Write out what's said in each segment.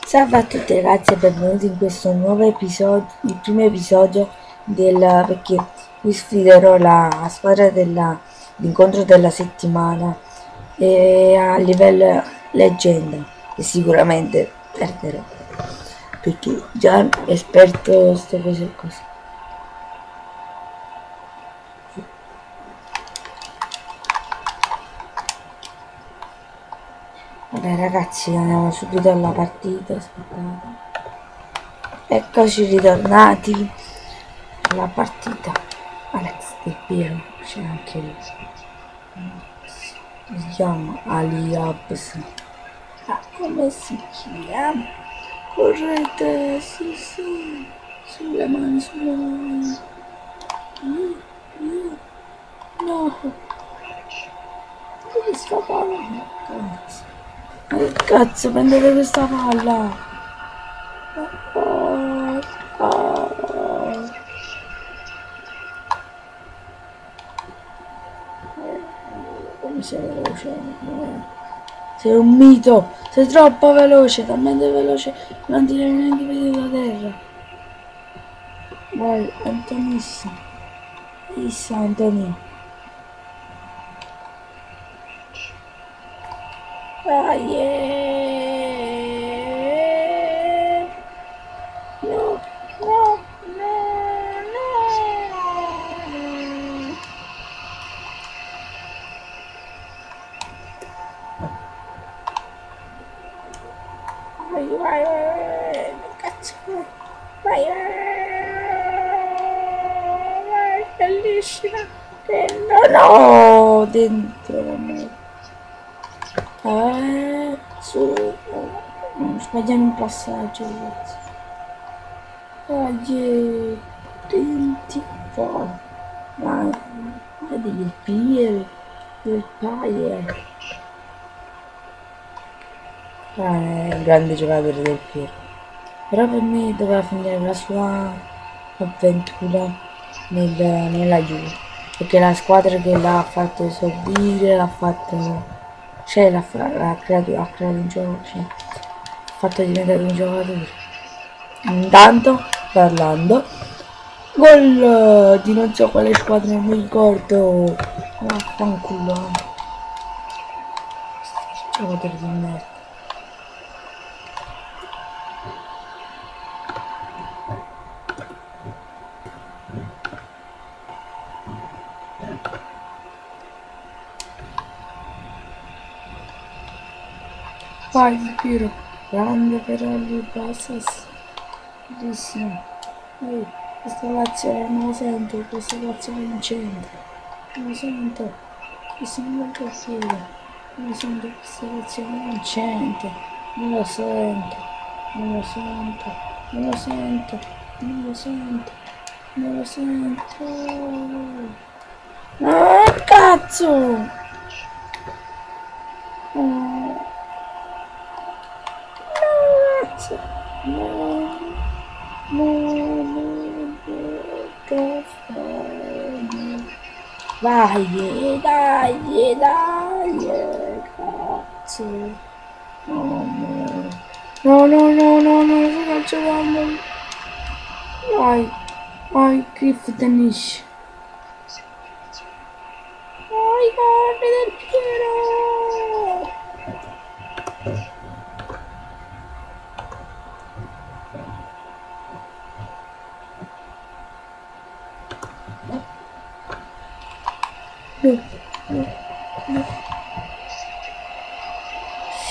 Salve a tutti ragazzi e benvenuti in questo nuovo episodio, il primo episodio perché vi sfiderò la squadra dell'incontro della settimana e a livello leggenda e sicuramente perderò perché già esperto queste cose così. Vabbè ragazzi, andiamo subito alla partita, aspettate. Eccoci ritornati alla partita. Alex Del Piero, c'è anche lui. Si chiama Ali Abs. Ah, come si chiama? Correte, sì. Sulle mani, sulle mani. No. Dove sta palla? Cazzo. Ma che cazzo, prendete questa palla? Oh. Come sei veloce? Sei un mito, sei troppo veloce, talmente veloce, non ti devi neanche vedere da terra. Vai, Antonissimo. Issa, Antonio. Ah, yeah. No, no, no, no. Vai, cazzo, vai, bellissima, no, dentro la mia. Su, sbagliamo il passaggio, ragazzi. Tenti, vai, vedi il piede, il paio. È un grande giocatore del Piero, però per me doveva finire la sua avventura nella Juve, perché la squadra che l'ha fatto esordire, l'ha fatto, cioè ha creato un gioco, cioè, ha fatto diventare un giocatore. Intanto, parlando, gol di non so quale squadra, non mi ricordo, vaffanculo, giocatore di merda. Vai Piero, grande per Ali Bassas, bellissimo. Questa l'azione non la sento, questa l'azione vincente, non la sento, questo non è possibile, non la sento questa l'azione vincente, non la sento, non la sento, non la sento, non la sento, non la sento. Ah, cazzo! Vai, dai, cazzo. No, sto calciando. Vai, Griff Tennis. Vai, corri del Piero. No.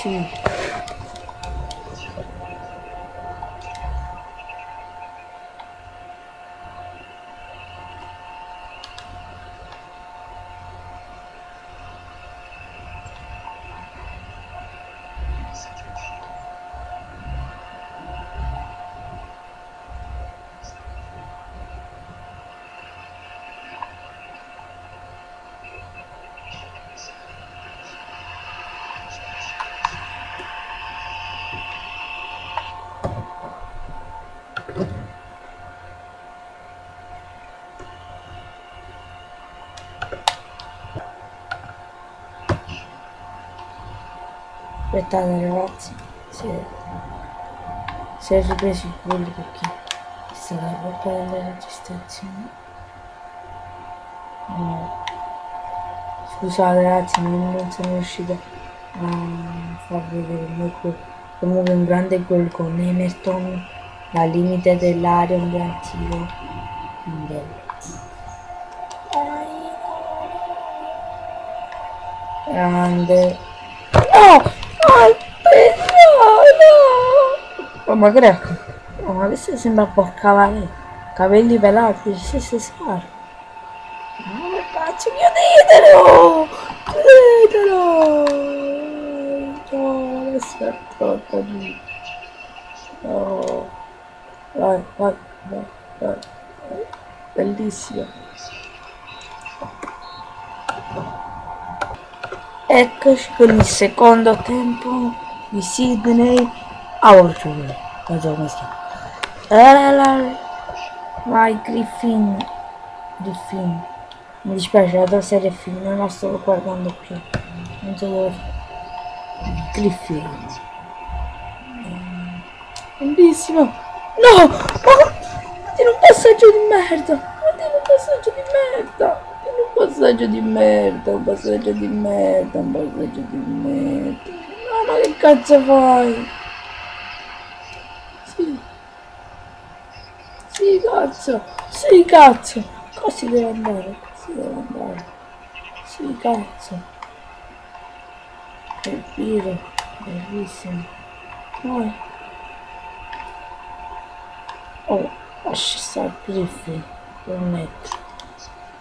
Sì. Aspettate ragazzi, sì. si è ripreso il gol perché è stata colpa delle registrazioni. No. Scusate ragazzi, non sono riuscito a far vedere il mio gol. Comunque un grande gol con Emerton al limite dell'area, un gran tiro. Bello. Grande. No! No! Ma greco. No, ma questo sembra porca vale. Capelli pelati, stesse scarpe. No, cazzo, chiudetelo! Chiudetelo! No, adesso è troppo lì. No. Vai, vai, vai, vai. Bellissimo. Eccoci con il secondo tempo di Sydney Auburn. Non so come si chiama. Vai Griffin. Mi dispiace, la tua serie film, non la sto guardando più. Non so dove. Griffin. Bellissimo. No! Ma tieni un passaggio di merda! Ma tieni un passaggio di merda! Tieni un passaggio di merda! Un passaggio di merda! Un passaggio di merda! No, ma che cazzo fai? Sì. Sì, cazzo! Sì, cazzo! Così deve andare! Così deve andare! Sì, cazzo! Che tiro! Bellissimo! Vai! Oh, lascia stare Griffin, permetto.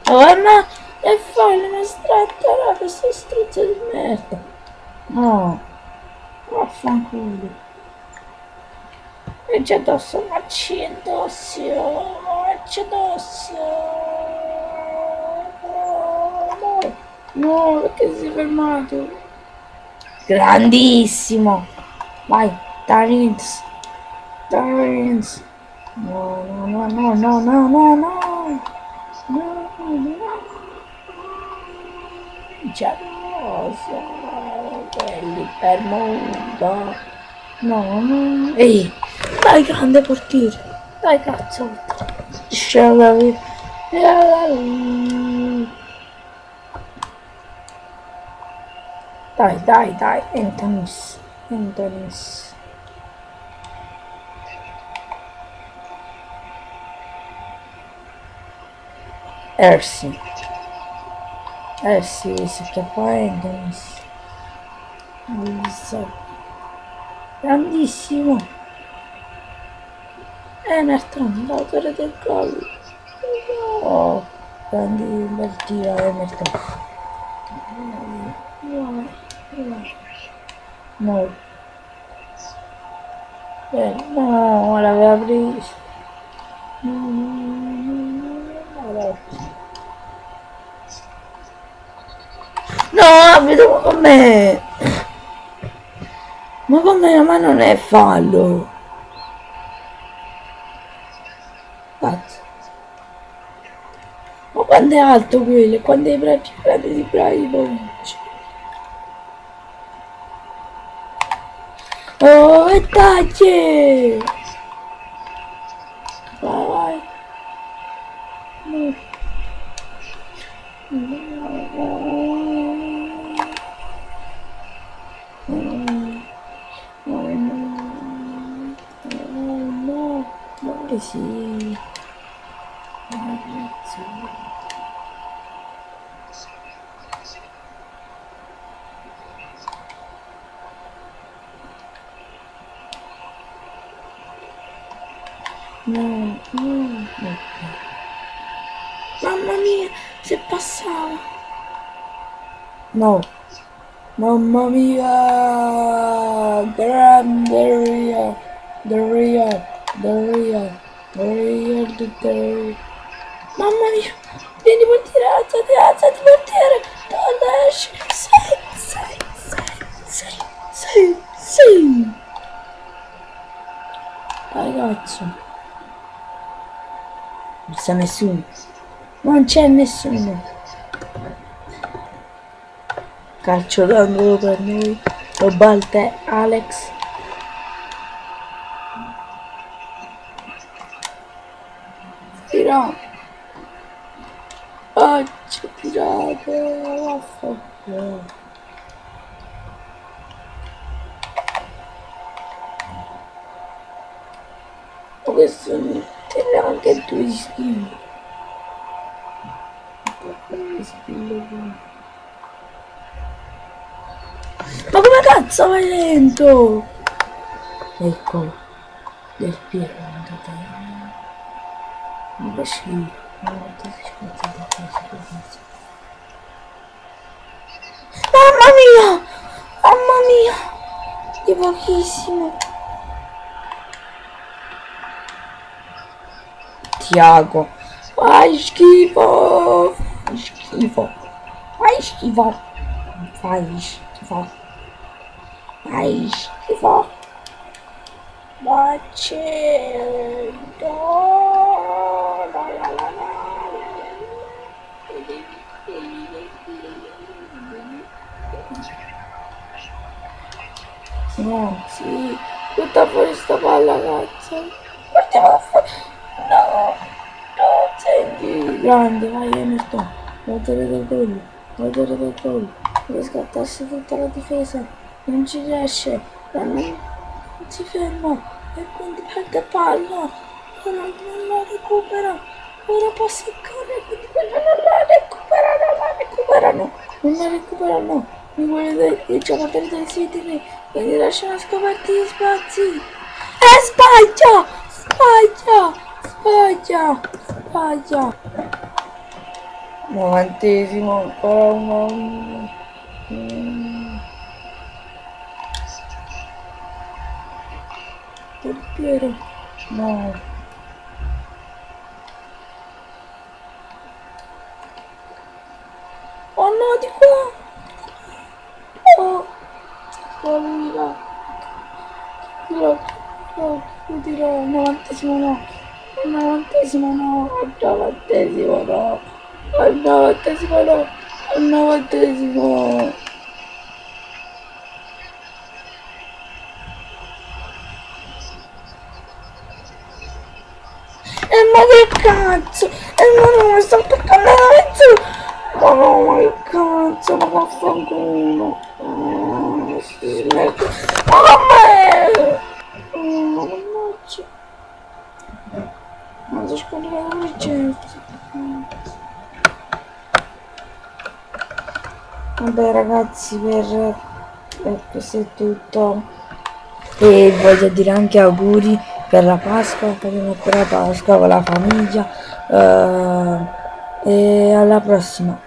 Oh, ma è folle, ma strattarà questo struzzo di merda. No, vaffanculo. E c'è addosso, ma c'è addosso, ma c'è addosso. No, perché si è fermato? Grandissimo. Vai, Darins. Darins. No, no, no, no, no, no, no, no, no, no, geloso, quelli per mondo, no, no, ehi, dai grande portiere, dai cazzo, scegliami, dai, Antonis, Ersi, si chiama Antonis, grandissimo, Emerton, l'autore del gol, no, grandi bel tiro Emerton, no, no, l'aveva preso, no, vedo con me, ma con me, ma non è fallo, cazzo, ma quando è alto quello, quando è più grande di Ibrahimovic. Oh, e tagli! Vai! No. Sì. No. Mamma mia, se passava. No. Mamma mia. Grande Ria. Mamma mia. Vieni portiere, alzati portiere. Dove esci? Sì. Ragazzo. Non c'è nessuno. Non c'è nessuno. Calcio d'angolo per noi. Lo batte Alex. tira. Ah, c'è tirato. Vaffanculo. Ma questo tira anche due skill. Ma come cazzo vai lento? Ecco, del Piero, ma che schifo, mamma mia, di pochissimo. Tiago, fai schifo, fai schifo, fai schifo, fai schifo, fai schifo. Ma c'è no, sì, butta fuori sta palla, cazzo. Guardiamo fuori. No, no, senti, grande, vai Emerton. Guardare del gol, guardare del gol. Deve scattarsi tutta la difesa, non ci riesce, non si ferma e quindi perde palla. Ora non la recupera, ora passa a correre, quindi quello non la recuperano, non la recuperano. Mi vuole i giocatori del City, quindi lasciano scoperti gli spazi. E sbaglia. 90esimo, ancora uno. Del Piero, no. Oh no, di qua. Oh, squadra. Chiudilo, 90esimo no. 90esimo no. 90esimo no. 90esimo no. 90esimo. Ma che cazzo? Ma non sto toccando mezzo! Ma no, ma che cazzo? Ma vaffanculo! Ma come? Mannaggia! Ma si scarica la licenza! Vabbè ragazzi, per questo è tutto. E voglio dire anche auguri per la Pasqua, faremo ancora Pasqua con la famiglia, e alla prossima.